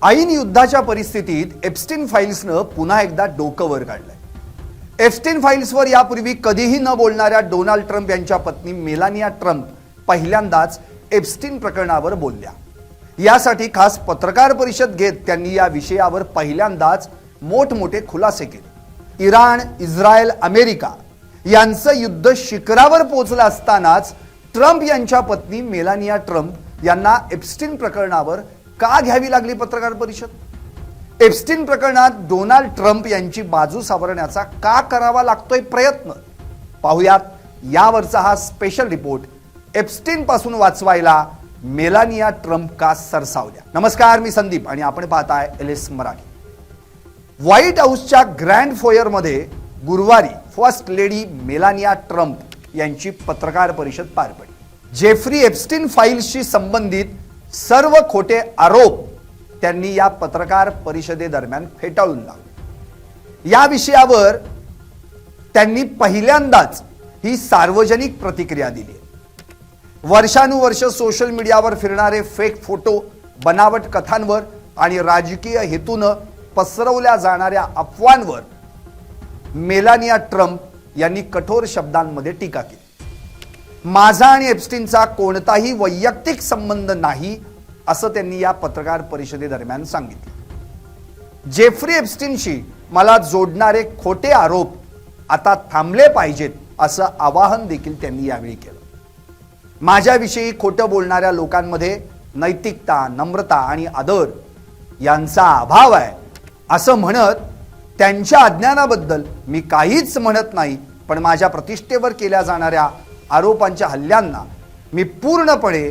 ऐन युद्धाच्या परिस्थितीत एप्स्टीन फाईल्सनं पुन्हा एकदा डोकं वर काढलंय। एप्स्टीन फाईल्सवर यापूर्वी कधीही न बोलणाऱ्या डोनाल्ड ट्रम्प यांच्या पत्नी मेलानिया ट्रम्प पहिल्यांदाच एप्स्टीन प्रकरणावर बोलल्या। यासाठी खास पत्रकार परिषद घेत त्यांनी या विषयावर पहिल्यांदाच मोठमोठे खुलासे केले। इराण, इस्रायल, अमेरिका यांचं युद्ध शिखरावर पोहोचलं असतानाच ट्रम्प यांच्या पत्नी मेलानिया ट्रम्प यांना एप्स्टीन प्रकरणावर का घ्यावी लागली पत्रकार परिषद? एप्स्टीन प्रकरणात डोनाल्ड ट्रम्प यांची बाजू सावरण्याचा का करावा लागतोय प्रयत्न? पाहुयात यावरचा हा स्पेशल रिपोर्ट। एप्स्टीन पासून वाचवायला मेलानिया ट्रम्प का सरसावल्या। नमस्कार, मी संदीप आणि आपण पाहताय LS मराठी। व्हाईट हाऊसच्या ग्रँड फोयर मध्ये गुरुवारी फर्स्ट लेडी मेलानिया ट्रम्प यांची पत्रकार परिषद पार पडली। जेफ्री एप्स्टीन फाईल्सशी संबंधित सर्व खोटे आरोप त्यांनी या पत्रकार परिषदेदरम्यान फेटाळून लावले। या विषयावर त्यांनी पहिल्यांदाच ही सार्वजनिक प्रतिक्रिया दिली। वर्षानुवर्ष सोशल मीडियावर फिरणारे फेक फोटो, बनावट कथांवर आणि राजकीय हेतूनं पसरवल्या जाणाऱ्या अफवांवर मेलानिया ट्रम्प यांनी कठोर शब्दांमध्ये टीका केली। माझा आणि एप्स्टीनचा कोणताही वैयक्तिक संबंध नाही असं त्यांनी या पत्रकार परिषदेदरम्यान सांगितलं। जेफ्री एप्स्टीनशी मला जोडणारे खोटे आरोप आता थांबले पाहिजेत असं आवाहन देखील त्यांनी यावेळी केलं। माझ्याविषयी खोटं बोलणाऱ्या लोकांमध्ये नैतिकता, नम्रता आणि आदर यांचा अभाव आहे असं म्हणत त्यांच्या अज्ञानाबद्दल मी काहीच म्हणत नाही, पण माझ्या प्रतिष्ठेवर केल्या जाणाऱ्या आरोपांच्या हल्ल्यांना मी पूर्णपणे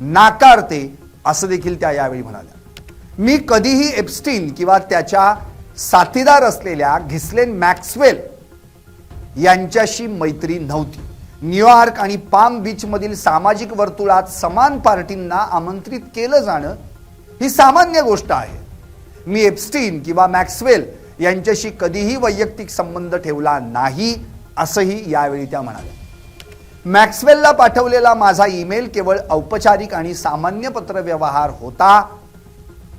नाकारते असं देखील त्या यावेळी म्हणाल्या। मी कधीही एप्स्टीन किंवा त्याच्या साथीदार असलेल्या घिस्लेन मॅक्सवेल यांच्याशी मैत्री नव्हती। न्यूयॉर्क आणि पाम बीच मधील सामाजिक वर्तुळात समान पार्टींना आमंत्रित केलं जाणं ही सामान्य गोष्ट आहे। मी एप्स्टीन किंवा मॅक्सवेल यांच्याशी कधीही वैयक्तिक संबंध ठेवला नाही असंही यावेळी त्या म्हणाल्या। मॅक्सवेलला पाठवलेला माझा ईमेल केवळ औपचारिक आणि सामान्य पत्रव्यवहार होता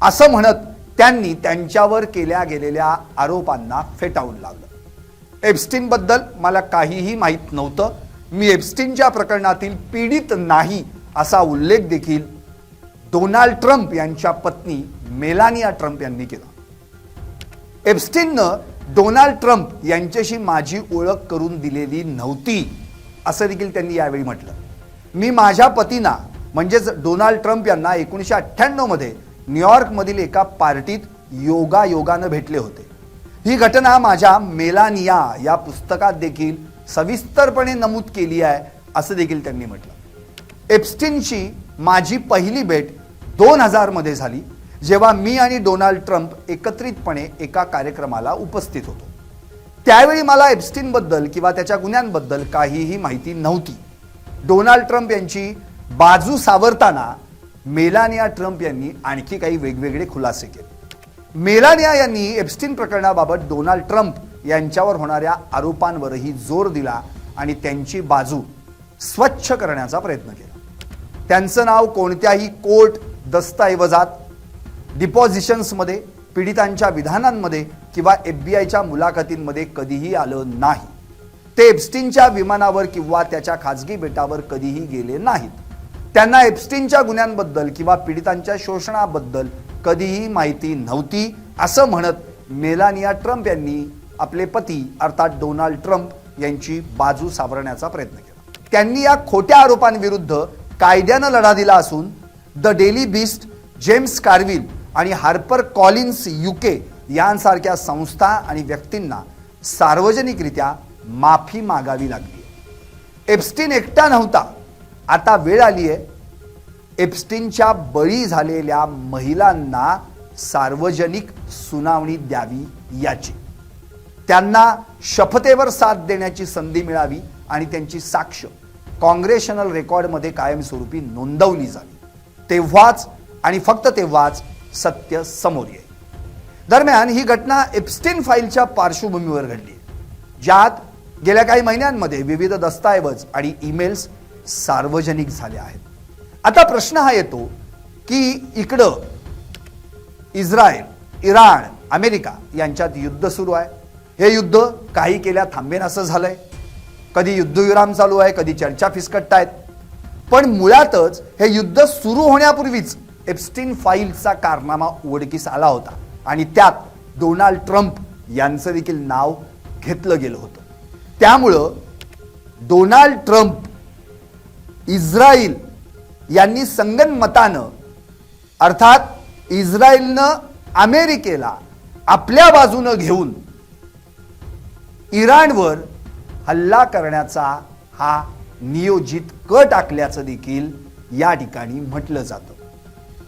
असं म्हणत त्यांनी त्यांच्यावर केल्या गेलेल्या आरोपांना फेटाळून लावलं। एप्स्टीन बद्दल मला काहीही माहीत नव्हतं। मी एप्स्टीनच्या प्रकरणातील पीडित नाही असा उल्लेख देखील डोनाल्ड ट्रम्प यांच्या पत्नी मेलानिया ट्रम्प यांनी केला। एप्स्टीननं डोनाल्ड ट्रम्प यांच्याशी माझी ओळख करून दिलेली नव्हती असं देखील त्यांनी यावेळी म्हटलं। मी माझ्या पतींना म्हणजेच डोनाल्ड ट्रम्प यांना 1998 मध्ये न्यूयॉर्क मधील एका पार्टीत योगायोगानं भेटले होते। ही घटना माझ्या मेलानिया या पुस्तकात देखील सविस्तरपणे नमूद केली आहे असं देखील त्यांनी म्हटलं। एप्स्टीनशी माझी पहिली भेट 2000 मध्ये झाली, जेव्हा मी आणि डोनाल्ड ट्रम्प एकत्रितपणे एका कार्यक्रमाला उपस्थित होतो। त्यावेळी मला एप्स्टीन बद्दल किंवा त्याच्या गुन्ह्यांबद्दल काहीही माहिती नव्हती। डोनाल्ड ट्रम्प यांची बाजू सावरताना मेलानिया ट्रम्प यांनी आणखी काही वेगवेगळे खुलासे केले। मेलानिया यांनी एप्स्टीन प्रकरणाबाबत डोनाल्ड ट्रम्प यांच्यावर होणाऱ्या आरोपांवरही जोर दिला आणि त्यांची बाजू स्वच्छ करण्याचा प्रयत्न केला। त्यांचं नाव कोणत्याही कोर्ट दस्तऐवजात, डिपॉझिशन्समध्ये, पीडितांच्या विधानांमध्ये किंवा FBI मुलाखतींमध्ये कधीही आलं नाही। ते एप्स्टीनच्या विमानावर किंवा त्याच्या खाजगी बेटावर कधीही गेले नाहीत। त्यांना एप्स्टीनच्या गुन्ह्यांबद्दल किंवा पीडितांच्या शोषणाबद्दल कधीही माहिती नव्हती असं म्हणत मेलानिया ट्रम्प यांनी आपले पती अर्थात डोनाल्ड ट्रम्प यांची बाजू सावरण्याचा प्रयत्न केला। त्यांनी या खोट्या आरोपांविरुद्ध कायद्यानं लढा दिला असून द डेली बीस्ट, जेम्स कार्विल आणि हार्पर कॉलिन्स UK यांसारख्या संस्था आणि व्यक्तींना सार्वजनिकरित्या माफी मागावी लागली। एप्स्टीन एकटा नव्हता, आता वेळ आली आहे एप्स्टीनच्या बळी झालेल्या महिलांना सार्वजनिक सुनावणी द्यावी याची। त्यांना शपथेवर साथ देण्याची संधी मिळावी आणि त्यांची साक्ष काँग्रेशनल रेकॉर्डमध्ये कायमस्वरूपी नोंदवली जावी। तेव्हाच आणि फक्त तेव्हाच सत्य समोर येईल। दरम्यान ही घटना एप्स्टीन फाईलच्या पार्श्वभूमीवर घडली, ज्यात गेल्या काही महिन्यांमध्ये विविध दस्तऐवज आणि ईमेल्स सार्वजनिक झाले आहेत। आता प्रश्न हा येतो की इकडं इस्रायल, इराण, अमेरिका यांच्यात युद्ध सुरू आहे. हे युद्ध काही केल्या थांबेन असं झालंय. कधी युद्धविराम चालू आहे, कधी चर्चा फिसकटतायत. पण मुळातच हे युद्ध सुरू होण्यापूर्वीच एप्स्टीन फाईल्सचा कारनामा उघडकीस आला होता आणि त्यात डोनाल्ड ट्रम्प यांचं देखील नाव घेतलं गेलं होतं. त्यामुळं डोनाल्ड ट्रम्प, इस्रायल यांनी संगनमतानं, अर्थात इस्रायलनं अमेरिकेला आपल्या बाजूनं घेऊन इराणवर हल्ला करण्याचा हा नियोजित कट आखल्याचं देखील या ठिकाणी म्हटलं जातं.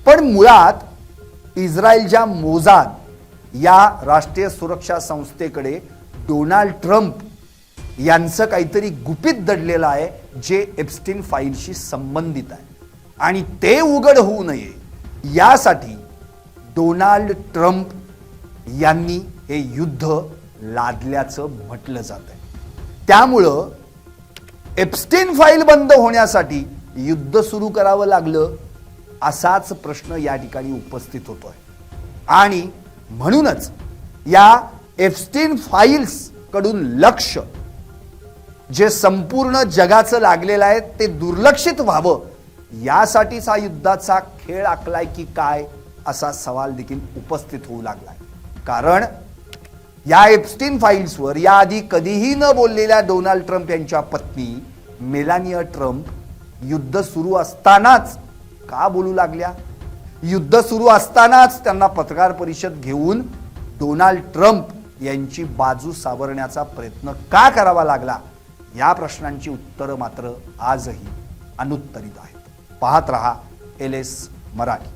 पण मुळात इस्रायलच्या मोसाद या राष्ट्रीय सुरक्षा संस्थेकडे डोनाल्ड ट्रम्प यांचं काहीतरी गुपित दडलेलं आहे जे एप्स्टीन फाईलशी संबंधित आहे आणि ते उघड होऊ नये यासाठी डोनाल्ड ट्रम्प यांनी हे युद्ध लादल्याचं म्हटलं जात आहे. त्यामुळं एप्स्टीन फाईल बंद होण्यासाठी युद्ध सुरू करावं लागलं असाच प्रश्न या ठिकाणी उपस्थित होतोय. आणि म्हणूनच या एप्स्टीन फाईल्स कडून लक्ष जे संपूर्ण जगाचं लागलेलं आहे ते दुर्लक्षित व्हावं यासाठीच हा युद्धाचा खेळ आखलाय की काय असा सवाल देखील उपस्थित होऊ लागलाय. कारण या एप्स्टीन फाईल्सवर याआधी कधीही न बोललेल्या डोनाल्ड ट्रम्प यांच्या पत्नी मेलानिया ट्रम्प युद्ध सुरू असतानाच का बोलू लागल्या? युद्ध सुरू असतानाच त्यांना पत्रकार परिषद घेऊन डोनाल्ड ट्रम्प यांची बाजू सावरण्याचा प्रयत्न का करावा लागला? या प्रश्नांची उत्तरं मात्र आजही अनुत्तरित आहेत. पाहत रहा LS मराठी.